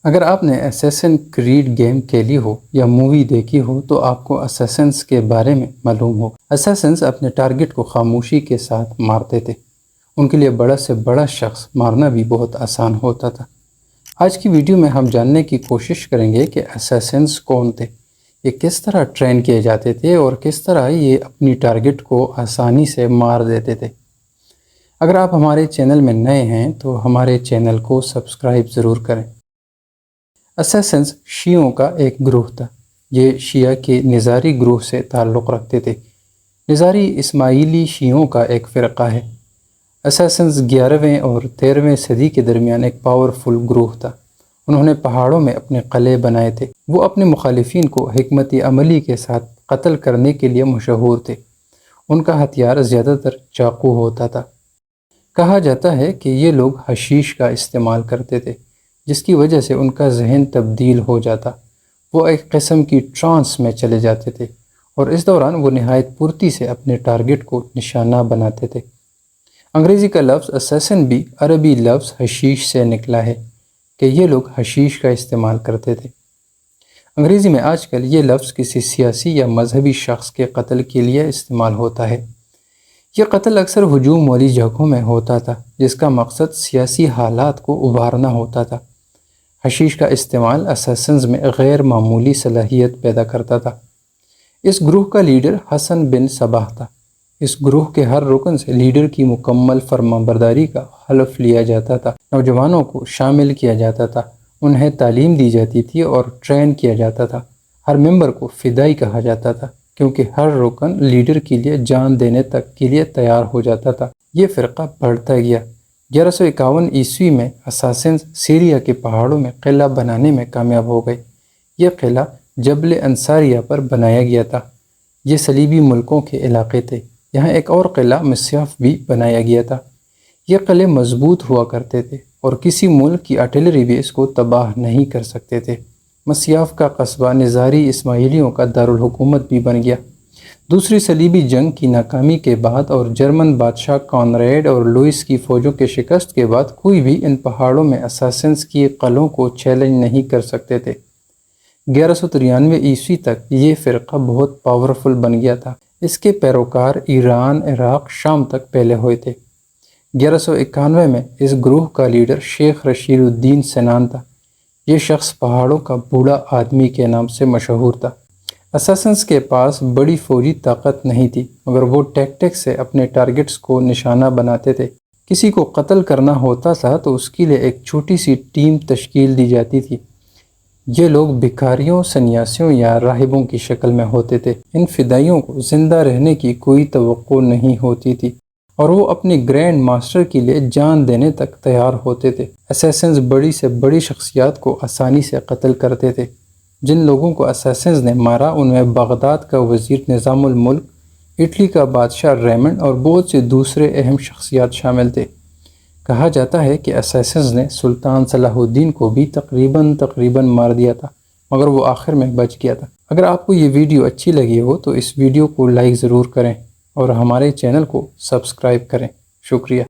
اگر آپ نے اسیسن کریڈ گیم کھیلی ہو یا مووی دیکھی ہو تو آپ کو اسیسنز کے بارے میں معلوم ہو۔ اسیسنز اپنے ٹارگٹ کو خاموشی کے ساتھ مارتے تھے۔ ان کے لیے بڑا سے بڑا شخص مارنا بھی بہت آسان ہوتا تھا۔ آج کی ویڈیو میں ہم جاننے کی کوشش کریں گے کہ اسیسنز کون تھے، یہ کس طرح ٹرین کیے جاتے تھے اور کس طرح یہ اپنی ٹارگٹ کو آسانی سے مار دیتے تھے۔ اگر آپ ہمارے چینل میں نئے ہیں تو ہمارے چینل کو سبسکرائب ضرور کریں۔ اسیسنز شیعوں کا ایک گروہ تھا۔ یہ شیعہ کے نظاری گروہ سے تعلق رکھتے تھے۔ نظاری اسماعیلی شیعوں کا ایک فرقہ ہے۔ اسیسنز 11ویں اور 13ویں صدی کے درمیان ایک پاورفل گروہ تھا۔ انہوں نے پہاڑوں میں اپنے قلعے بنائے تھے۔ وہ اپنے مخالفین کو حکمت عملی کے ساتھ قتل کرنے کے لیے مشہور تھے۔ ان کا ہتھیار زیادہ تر چاقو ہوتا تھا۔ کہا جاتا ہے کہ یہ لوگ حشیش کا استعمال کرتے تھے، جس کی وجہ سے ان کا ذہن تبدیل ہو جاتا۔ وہ ایک قسم کی ٹرانس میں چلے جاتے تھے اور اس دوران وہ نہایت پھرتی سے اپنے ٹارگٹ کو نشانہ بناتے تھے۔ انگریزی کا لفظ اسیسن بھی عربی لفظ حشیش سے نکلا ہے کہ یہ لوگ حشیش کا استعمال کرتے تھے۔ انگریزی میں آج کل یہ لفظ کسی سیاسی یا مذہبی شخص کے قتل کے لیے استعمال ہوتا ہے۔ یہ قتل اکثر ہجوم والی جگہوں میں ہوتا تھا، جس کا مقصد سیاسی حالات کو ابھارنا ہوتا تھا۔ حشیش کا استعمال اسیسنز میں غیر معمولی صلاحیت پیدا کرتا تھا۔ اس گروہ کا لیڈر حسن بن صباح تھا۔ اس گروہ کے ہر رکن سے لیڈر کی مکمل فرمانبرداری کا حلف لیا جاتا تھا۔ نوجوانوں کو شامل کیا جاتا تھا، انہیں تعلیم دی جاتی تھی اور ٹرین کیا جاتا تھا۔ ہر ممبر کو فدائی کہا جاتا تھا، کیونکہ ہر رکن لیڈر کے لیے جان دینے تک کے لیے تیار ہو جاتا تھا۔ یہ فرقہ بڑھتا گیا۔ 1151 عیسوی میں اسیسنز سیریا کے پہاڑوں میں قلعہ بنانے میں کامیاب ہو گئے۔ یہ قلعہ جبل انصاریہ پر بنایا گیا تھا۔ یہ صلیبی ملکوں کے علاقے تھے۔ یہاں ایک اور قلعہ مصیاف بھی بنایا گیا تھا۔ یہ قلعے مضبوط ہوا کرتے تھے اور کسی ملک کی آرٹلری بھی اس کو تباہ نہیں کر سکتے تھے۔ مصیاف کا قصبہ نظاری اسماعیلیوں کا دارالحکومت بھی بن گیا۔ دوسری صلیبی جنگ کی ناکامی کے بعد اور جرمن بادشاہ کانریڈ اور لوئس کی فوجوں کے شکست کے بعد کوئی بھی ان پہاڑوں میں اسیسنز کی قلعوں کو چیلنج نہیں کر سکتے تھے۔ 1193 عیسوی تک یہ فرقہ بہت پاورفل بن گیا تھا۔ اس کے پیروکار ایران، عراق، شام تک پھیلے ہوئے تھے۔ 1191 میں اس گروہ کا لیڈر شیخ رشید الدین سنان تھا۔ یہ شخص پہاڑوں کا بوڑھا آدمی کے نام سے مشہور تھا۔ اسیسنز کے پاس بڑی فوجی طاقت نہیں تھی، مگر وہ ٹیکٹک سے اپنے ٹارگٹس کو نشانہ بناتے تھے۔ کسی کو قتل کرنا ہوتا تھا تو اس کے لیے ایک چھوٹی سی ٹیم تشکیل دی جاتی تھی۔ یہ لوگ بھکاریوں، سنیاسیوں یا راہبوں کی شکل میں ہوتے تھے۔ ان فدائیوں کو زندہ رہنے کی کوئی توقع نہیں ہوتی تھی اور وہ اپنے گرینڈ ماسٹر کے لیے جان دینے تک تیار ہوتے تھے۔ اسیسنز بڑی سے بڑی شخصیات کو آسانی سے قتل کرتے تھے۔ جن لوگوں کو اسیسنز نے مارا ان میں بغداد کا وزیر نظام الملک، اٹلی کا بادشاہ ریمنڈ اور بہت سے دوسرے اہم شخصیات شامل تھے۔ کہا جاتا ہے کہ اسیسنز نے سلطان صلاح الدین کو بھی تقریباً مار دیا تھا، مگر وہ آخر میں بچ گیا تھا۔ اگر آپ کو یہ ویڈیو اچھی لگی ہو تو اس ویڈیو کو لائک ضرور کریں اور ہمارے چینل کو سبسکرائب کریں۔ شکریہ۔